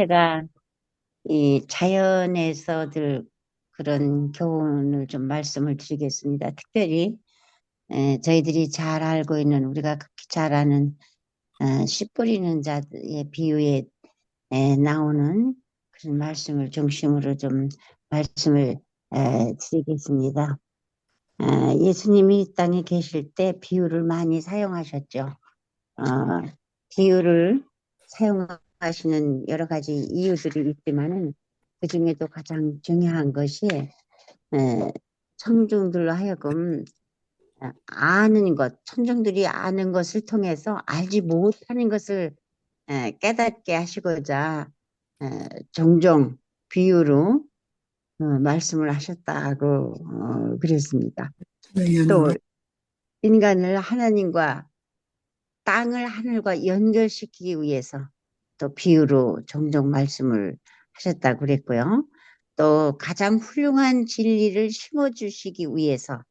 제가 이 자연에서들 그런 교훈을 좀 말씀을 드리겠습니다. 특별히 저희들이 잘 알고 있는 우리가 극히 잘 아는 씨 뿌리는 자의 비유에 나오는 그런 말씀을 중심으로 좀 말씀을 드리겠습니다. 예수님이 이 땅에 계실 때 비유를 많이 사용하셨죠. 어, 비유를 사용하시는 여러 가지 이유들이 있지만은 그 중에도 가장 중요한 것이 청중들로 하여금 아는 것, 천중들이 아는 것을 통해서 알지 못하는 것을 깨닫게 하시고자 에, 종종 비유로 말씀을 하셨다고 그랬습니다. 또 인간을 하나님과 땅을 하늘과 연결시키기 위해서 또 비유로 종종 말씀을 하셨다고 그랬고요. 또 가장 훌륭한 진리를 심어주시기 위해서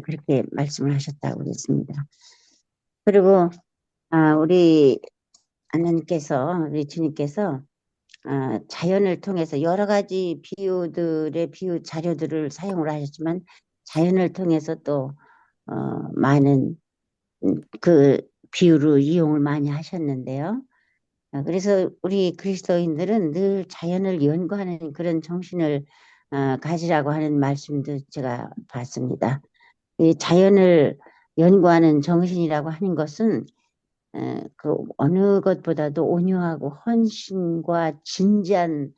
그렇게 말씀을 하셨다고 그랬습니다. 그리고 우리 하나님께서 우리 주님께서 자연을 통해서 여러 가지 비유들의 비유 자료들을 사용을 하셨지만 자연을 통해서 또 많은 그 비유를 이용을 많이 하셨는데요. 그래서 우리 그리스도인들은 늘 자연을 연구하는 그런 정신을 가지라고 하는 말씀도 제가 봤습니다. 이 자연을 연구하는 정신이라고 하는 것은 그 어느 것보다도 온유하고 헌신과 진지한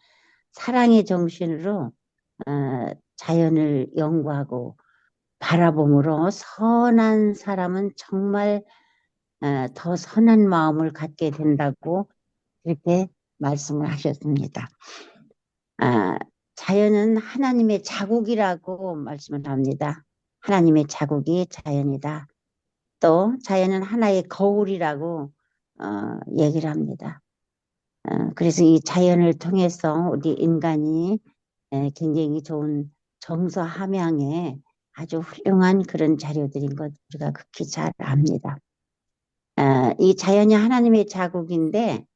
사랑의 정신으로 자연을 연구하고 바라봄으로 선한 사람은 정말 더 선한 마음을 갖게 된다고 그렇게 말씀을 하셨습니다. 아, 자연은 하나님의 자국이라고 말씀을 합니다. 하나님의 자국이 자연이다. 또 자연은 하나의 거울이라고 얘기를 합니다. 그래서 이 자연을 통해서 우리 인간이 굉장히 좋은 정서 함양에 아주 훌륭한 그런 자료들인 것 우리가 극히 잘 압니다. 이 자연이 하나님의 자국인데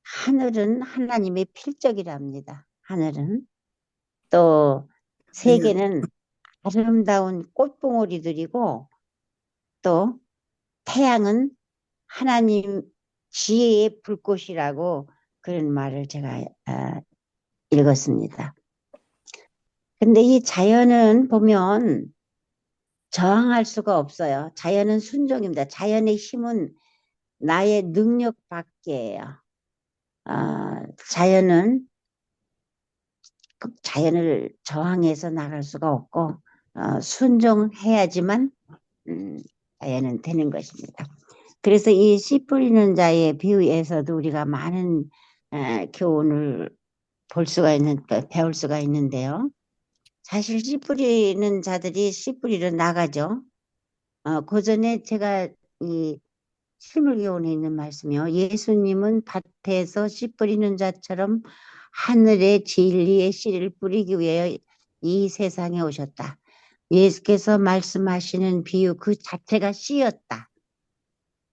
하늘은 하나님의 필적이랍니다. 하늘은 또 세계는 아름다운 꽃봉오리들이고 또 태양은 하나님 지혜의 불꽃이라고 그런 말을 제가 읽었습니다. 근데 이 자연은 보면 저항할 수가 없어요. 자연은 순종입니다. 자연의 힘은 나의 능력 밖이에요. 자연은 자연을 저항해서 나갈 수가 없고 순종해야지만 음, 자연은 되는 것입니다. 그래서 이 씨 뿌리는 자의 비유에서도 우리가 많은 교훈을 볼 수가 배울 수가 있는데요. 사실 씨 뿌리는 자들이 씨 뿌리러 나가죠. 그 전에 제가 이 실물교훈에 있는 말씀이요. 예수님은 밭에서 씨 뿌리는 자처럼 하늘의 진리의 씨를 뿌리기 위해 이 세상에 오셨다. 예수께서 말씀하시는 비유 그 자체가 씨였다.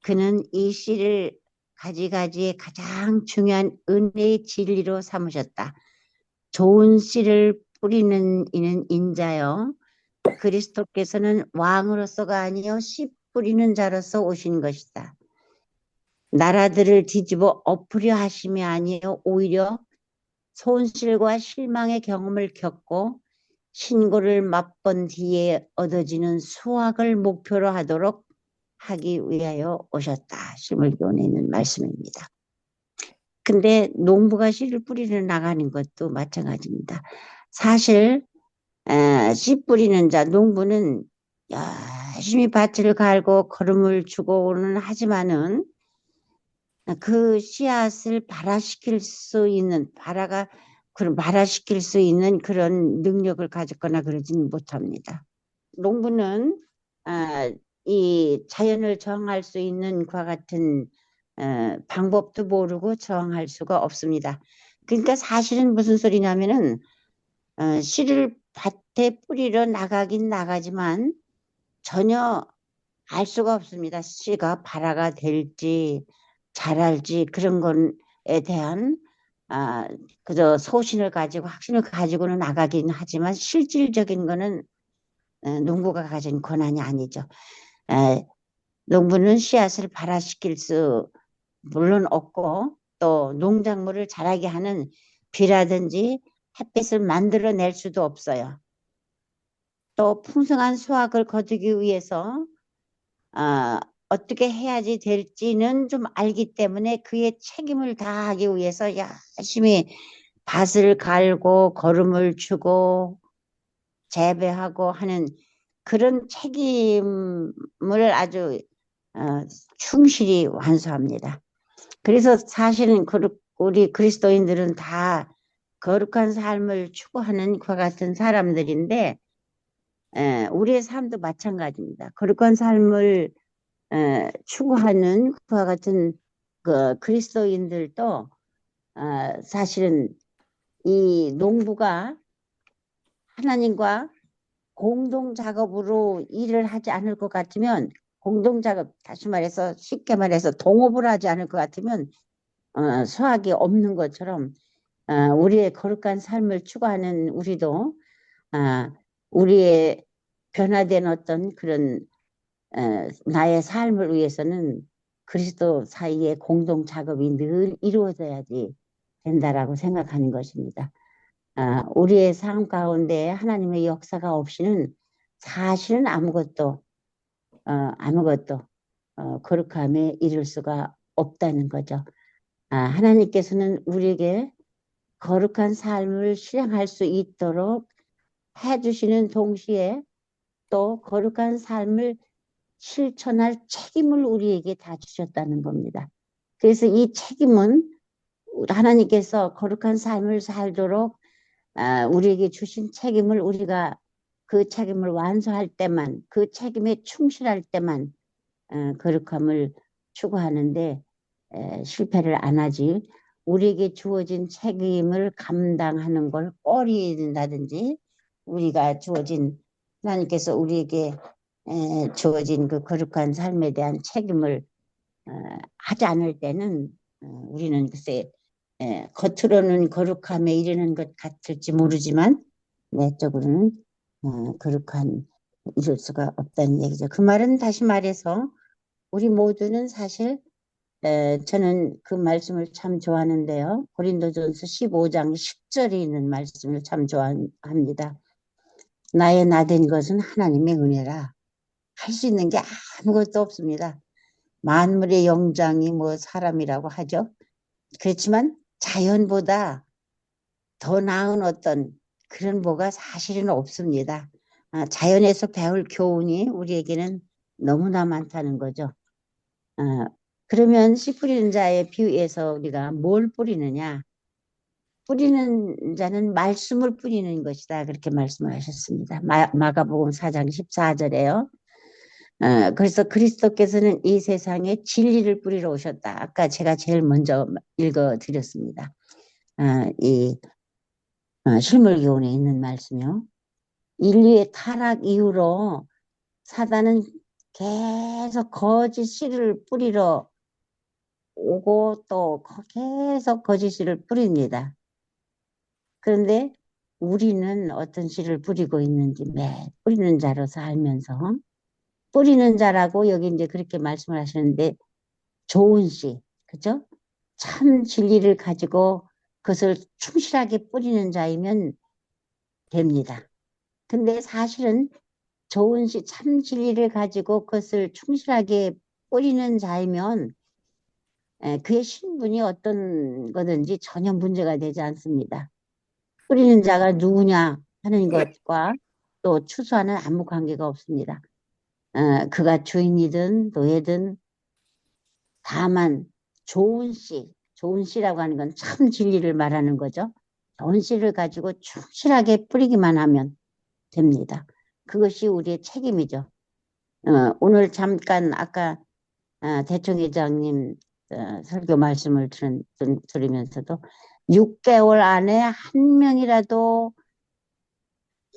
그는 이 씨를 가지가지의 가장 중요한 은혜의 진리로 삼으셨다. 좋은 씨를 뿌리는 이는 인자요. 그리스도께서는 왕으로서가 아니요 씨 뿌리는 자로서 오신 것이다. 나라들을 뒤집어 엎으려 하심이 아니요 오히려 손실과 실망의 경험을 겪고 신고를 맛본 뒤에 얻어지는 수확을 목표로 하도록 하기 위하여 오셨다. 실물교훈에 있는 말씀입니다. 근데 농부가 씨를 뿌리러 나가는 것도 마찬가지입니다. 사실 씨 뿌리는 자 농부는 열심히 밭을 갈고 거름을 주고는 하지만은 그 씨앗을 발화시킬 수 있는 발화시킬 수 있는 그런 능력을 가졌거나 그러지는 못합니다. 농부는 이 자연을 저항할 수 있는 그와 같은 방법도 모르고 저항할 수가 없습니다. 그러니까 사실은 무슨 소리냐면은 씨를 밭에 뿌리러 나가긴 나가지만 전혀 알 수가 없습니다. 씨가 발화가 될지 자랄지 그런 것에 대한 그저 소신을 가지고 확신을 가지고는 나가긴 하지만 실질적인 거는 농부가 가진 권한이 아니죠. 에, 농부는 씨앗을 발화시킬 수 물론 없고 또 농작물을 자라게 하는 비라든지 햇빛을 만들어낼 수도 없어요. 또 풍성한 수확을 거두기 위해서 아, 어떻게 해야지 될지는 좀 알기 때문에 그의 책임을 다하기 위해서 열심히 밭을 갈고 거름을 주고 재배하고 하는 그런 책임을 아주 어, 충실히 완수합니다. 그래서 사실은 우리 그리스도인들은 다 거룩한 삶을 추구하는 그와 같은 사람들인데 우리의 삶도 마찬가지입니다. 거룩한 삶을 추구하는 그와 같은 그 그리스도인들도 사실은 이 농부가 하나님과 공동 작업으로 일을 하지 않을 것 같으면 공동 작업 다시 말해서 쉽게 말해서 동업을 하지 않을 것 같으면 수확이 없는 것처럼 우리의 거룩한 삶을 추구하는 우리도 우리의 변화된 어떤 그런 나의 삶을 위해서는 그리스도 사이의 공동 작업이 늘 이루어져야지 된다라고 생각하는 것입니다. 우리의 삶 가운데 하나님의 역사가 없이는 사실은 아무것도 거룩함에 이를 수가 없다는 거죠. 하나님께서는 우리에게 거룩한 삶을 실행할 수 있도록 해주시는 동시에 또 거룩한 삶을 실천할 책임을 우리에게 다 주셨다는 겁니다. 그래서 이 책임은 하나님께서 거룩한 삶을 살도록 우리에게 주신 책임을 우리가 그 책임을 완수할 때만 그 책임에 충실할 때만 거룩함을 추구하는데 실패를 안 하지 우리에게 주어진 책임을 감당하는 걸 꺼린다든지 우리가 주어진 하나님께서 우리에게 주어진 그 거룩한 삶에 대한 책임을 하지 않을 때는 우리는 글쎄 겉으로는 거룩함에 이르는 것 같을지 모르지만 내적으로는 거룩한 이룰 수가 없다는 얘기죠. 그 말은 다시 말해서 우리 모두는 사실 저는 그 말씀을 참 좋아하는데요. 고린도전서 15장 10절에 있는 말씀을 참 좋아합니다. 나의 나된 것은 하나님의 은혜라. 할 수 있는 게 아무것도 없습니다. 만물의 영장이 뭐 사람이라고 하죠. 그렇지만 자연보다 더 나은 어떤 그런 뭐가 사실은 없습니다. 자연에서 배울 교훈이 우리에게는 너무나 많다는 거죠. 그러면 씨 뿌리는 자의 비유에서 우리가 뭘 뿌리느냐? 뿌리는 자는 말씀을 뿌리는 것이다. 그렇게 말씀을 하셨습니다. 마가복음 4장 14절에요. 그래서 그리스도께서는 이 세상에 진리를 뿌리러 오셨다. 아까 제가 제일 먼저 읽어드렸습니다. 이 실물교훈에 있는 말씀이요. 인류의 타락 이후로 사단은 계속 거짓 씨를 뿌리러 오고 또 계속 거짓 씨를 뿌립니다. 그런데 우리는 어떤 씨를 뿌리고 있는지 매 뿌리는 자로서 알면서 뿌리는 자라고 여기 이제 그렇게 말씀을 하시는데 좋은 씨, 그죠? 참 진리를 가지고 그것을 충실하게 뿌리는 자이면 됩니다. 근데 사실은 좋은 씨, 참 진리를 가지고 그것을 충실하게 뿌리는 자이면 그의 신분이 어떤 거든지 전혀 문제가 되지 않습니다. 뿌리는 자가 누구냐 하는 것과 또 추수하는 아무 관계가 없습니다. 그가 주인이든 노예든 다만 좋은 씨라고 하는 건 참 진리를 말하는 거죠. 좋은 씨를 가지고 충실하게 뿌리기만 하면 됩니다. 그것이 우리의 책임이죠. 오늘 잠깐 아까 대통회장님 설교 말씀을 들으면서도 6개월 안에 한 명이라도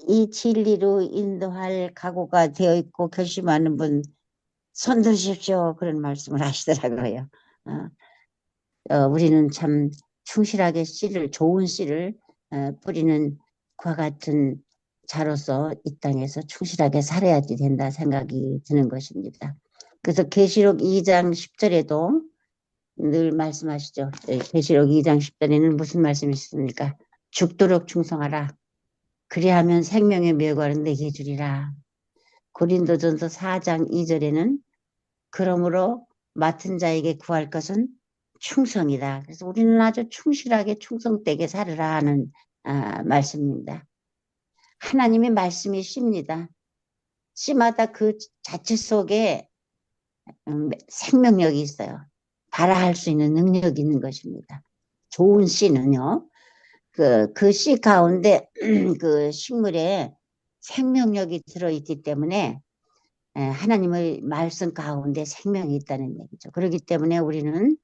이 진리로 인도할 각오가 되어 있고 결심하는 분 손드십시오. 그런 말씀을 하시더라고요. 우리는 참 충실하게 씨를 좋은 씨를 뿌리는 그와 같은 자로서 이 땅에서 충실하게 살아야 된다 생각이 드는 것입니다. 그래서 계시록 2장 10절에도 늘 말씀하시죠. 계시록 2장 10절에는 무슨 말씀이 있습니까? 죽도록 충성하라. 그리하면 생명의 묘관을 내게 주리라. 고린도전서 4장 2절에는 그러므로 맡은 자에게 구할 것은 충성이다. 그래서 우리는 아주 충실하게 충성되게 살으라 하는 말씀입니다. 하나님의 말씀이 씨입니다. 씨마다 그 자체 속에 생명력이 있어요. 발화할 수 있는 능력이 있는 것입니다. 좋은 씨는요, 그 씨 가운데 그 식물에 생명력이 들어있기 때문에 하나님의 말씀 가운데 생명이 있다는 얘기죠. 그렇기 때문에 우리는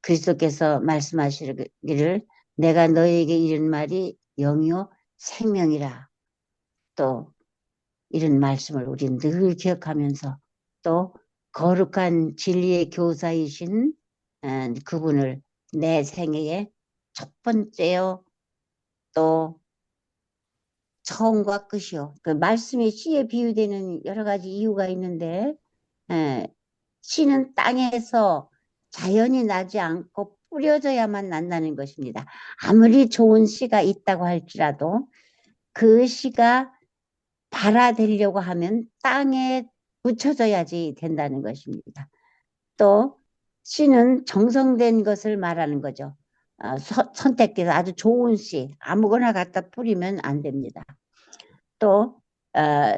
그리스도께서 말씀하시기를 내가 너에게 이른 말이 영이요 생명이라, 또 이런 말씀을 우리는 늘 기억하면서 또 거룩한 진리의 교사이신 그분을 내 생애의 첫 번째요 또 처음과 끝이요. 그 말씀이 씨에 비유되는 여러 가지 이유가 있는데 씨는 땅에서 자연이 나지 않고 뿌려져야만 난다는 것입니다. 아무리 좋은 씨가 있다고 할지라도 그 씨가 발화되려고 하면 땅에 묻혀져야지 된다는 것입니다. 또 씨는 정성된 것을 말하는 거죠. 선택해서 아주 좋은 씨, 아무거나 갖다 뿌리면 안 됩니다. 또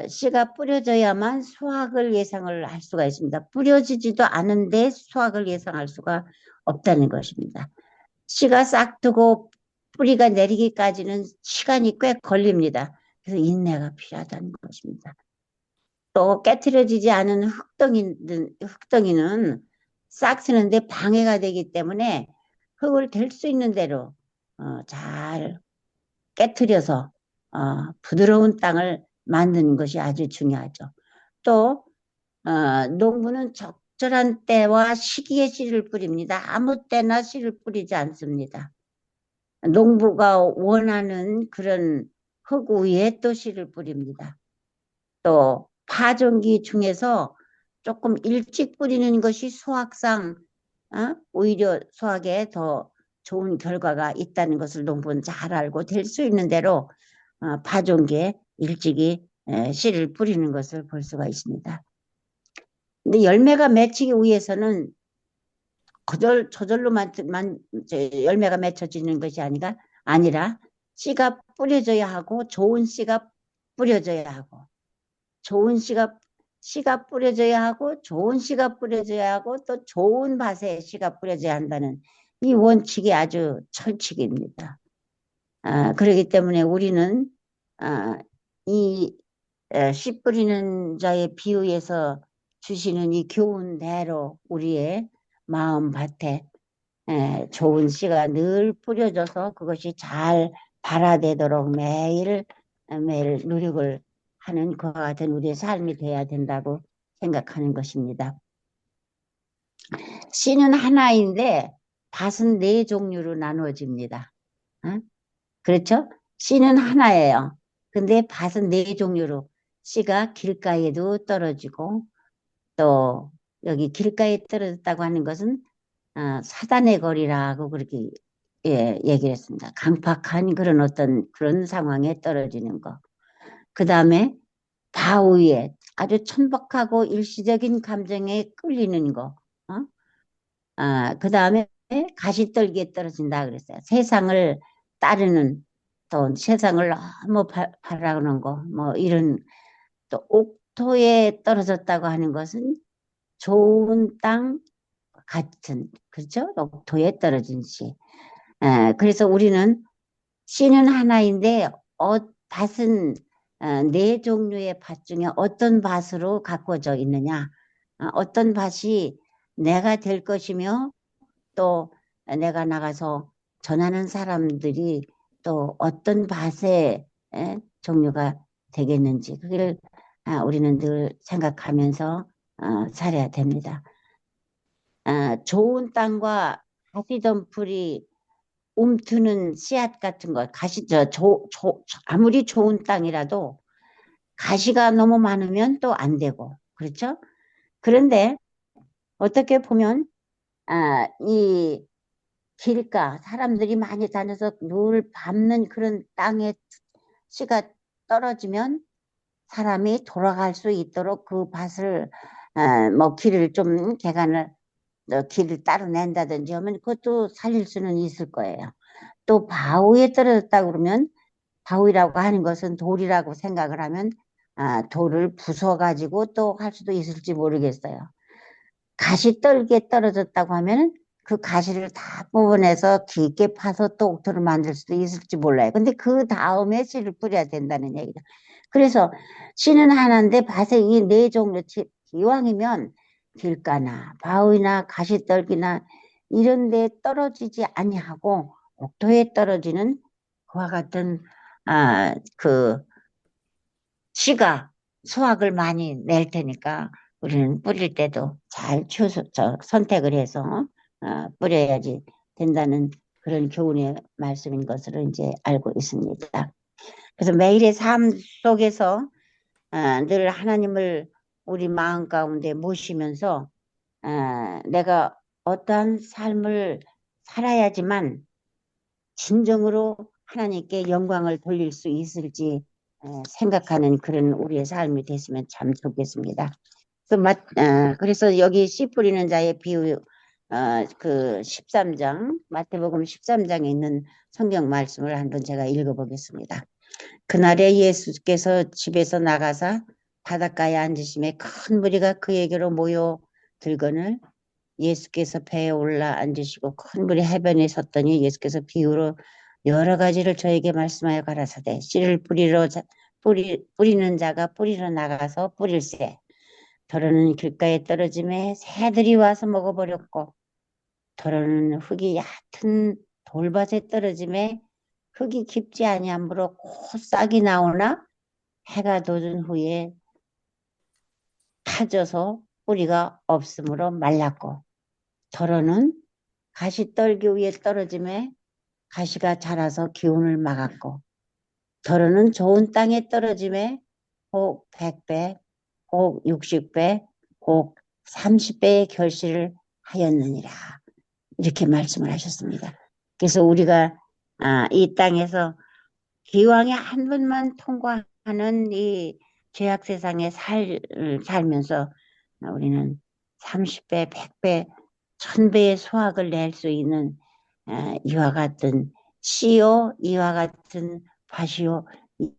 씨가 뿌려져야만 수확을 예상을 할 수가 있습니다. 뿌려지지도 않은데 수확을 예상할 수가 없다는 것입니다. 씨가 싹트고 뿌리가 내리기까지는 시간이 꽤 걸립니다. 그래서 인내가 필요하다는 것입니다. 또 깨트려지지 않은 흙덩이는 싹 트는데 방해가 되기 때문에 흙을 댈 수 있는 대로 잘 깨트려서 부드러운 땅을 만드는 것이 아주 중요하죠. 또 농부는 적절한 때와 시기에 씨를 뿌립니다. 아무 때나 씨를 뿌리지 않습니다. 농부가 원하는 그런 흙 위에 또 씨를 뿌립니다. 또 파종기 중에서 조금 일찍 뿌리는 것이 수확상 오히려 수확에 더 좋은 결과가 있다는 것을 농부는 잘 알고 될 수 있는 대로 파종기에 일찍이 씨를 뿌리는 것을 볼 수가 있습니다. 근데 열매가 맺히기 위해서는 저절로만 열매가 맺혀지는 것이 아니라 씨가 뿌려져야 하고 좋은 씨가 뿌려져야 하고 좋은 씨가 뿌려져야 하고 좋은 씨가 뿌려져야 하고 또 좋은 밭에 씨가 뿌려져야 한다는 이 원칙이 아주 철칙입니다. 그렇기 때문에 우리는 이 씨 뿌리는 자의 비유에서 주시는 이 교훈대로 우리의 마음 밭에 좋은 씨가 늘 뿌려져서 그것이 잘 발화되도록 매일 노력을 하는 그와 같은 우리의 삶이 돼야 된다고 생각하는 것입니다. 씨는 하나인데 밭은 네 종류로 나누어집니다. 그렇죠? 씨는 하나예요. 근데 밭은 네 종류로 씨가 길가에도 떨어지고 또 여기 길가에 떨어졌다고 하는 것은 사단의 거리라고 그렇게 얘기를 했습니다. 강팍한 그런 상황에 떨어지는 거. 그 다음에 바위에 아주 천박하고 일시적인 감정에 끌리는 거. 그 다음에 가시떨기에 떨어진다 그랬어요. 세상을 따르는 또 세상을 너무 바라는 거, 뭐 이런 또 옥토에 떨어졌다고 하는 것은 좋은 땅 같은 그렇죠? 옥토에 떨어진 씨. 그래서 우리는 씨는 하나인데 밭은 네 종류의 밭 중에 어떤 밭으로 가꿔져 있느냐, 어떤 밭이 내가 될 것이며 또 내가 나가서 전하는 사람들이 또 어떤 밭의 종류가 되겠는지 그걸 우리는 늘 생각하면서 살아야 됩니다. 좋은 땅과 가시덤불이 움트는 씨앗 같은 거, 아무리 좋은 땅이라도 가시가 너무 많으면 또 안 되고, 그렇죠? 그런데 어떻게 보면, 이 길가, 사람들이 많이 다녀서 늘 밟는 그런 땅에 씨가 떨어지면 사람이 돌아갈 수 있도록 그 밭을, 뭐 길을 좀 개간을, 길을 따로 낸다든지 하면 그것도 살릴 수는 있을 거예요. 또 바위에 떨어졌다 그러면 바위라고 하는 것은 돌이라고 생각을 하면 돌을 부숴가지고 또 할 수도 있을지 모르겠어요. 가시떨기에 떨어졌다고 하면 그 가시를 다 뽑아내서 깊게 파서 또 옥토를 만들 수도 있을지 몰라요. 근데 그 다음에 씨를 뿌려야 된다는 얘기죠. 그래서 씨는 하나인데 밭에 이 네 종류 기왕이면 길가나 바위나 가시떨기나 이런 데 떨어지지 아니하고 옥토에 떨어지는 그와 같은 그 씨가 수확을 많이 낼 테니까 우리는 뿌릴 때도 잘 선택을 해서 뿌려야지 된다는 그런 교훈의 말씀인 것으로 이제 알고 있습니다. 그래서 매일의 삶 속에서 늘 하나님을 우리 마음 가운데 모시면서 내가 어떠한 삶을 살아야지만 진정으로 하나님께 영광을 돌릴 수 있을지 생각하는 그런 우리의 삶이 됐으면 참 좋겠습니다. 그래서 여기 씨 뿌리는 자의 비유, 그 13장, 마태복음 13장에 있는 성경 말씀을 한번 제가 읽어보겠습니다. 그날에 예수께서 집에서 나가사 바닷가에 앉으심에 큰 무리가 그에게로 모여 들거늘 예수께서 배에 올라 앉으시고 큰 물이 해변에 섰더니 예수께서 비유로 여러 가지를 저에게 말씀하여 가라사대 씨를 뿌리는 자가 뿌리러 나가서 뿌릴새 더러는 길가에 떨어짐에 새들이 와서 먹어버렸고 더러는 흙이 얕은 돌밭에 떨어짐에 흙이 깊지 아니하므로 곧 싹이 나오나 해가 돋은 후에 타져서 뿌리가 없으므로 말랐고 더러는 가시떨기 위에 떨어짐에 가시가 자라서 기운을 막았고 더러는 좋은 땅에 떨어짐에 혹 100배, 혹 60배, 혹 30배의 결실을 하였느니라. 이렇게 말씀을 하셨습니다. 그래서 우리가 이 땅에서 기왕에 한 번만 통과하는 이 죄악 세상에 살면서 우리는 30배, 100배, 1000배의 수확을 낼 수 있는 이와 같은 씨요, 이와 같은 밭이요,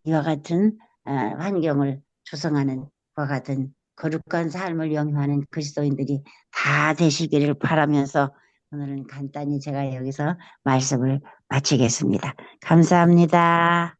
이와 같은 환경을 조성하는 것 같은 거룩한 삶을 영위하는 그리스도인들이 다 되시기를 바라면서 오늘은 간단히 제가 여기서 말씀을 마치겠습니다. 감사합니다.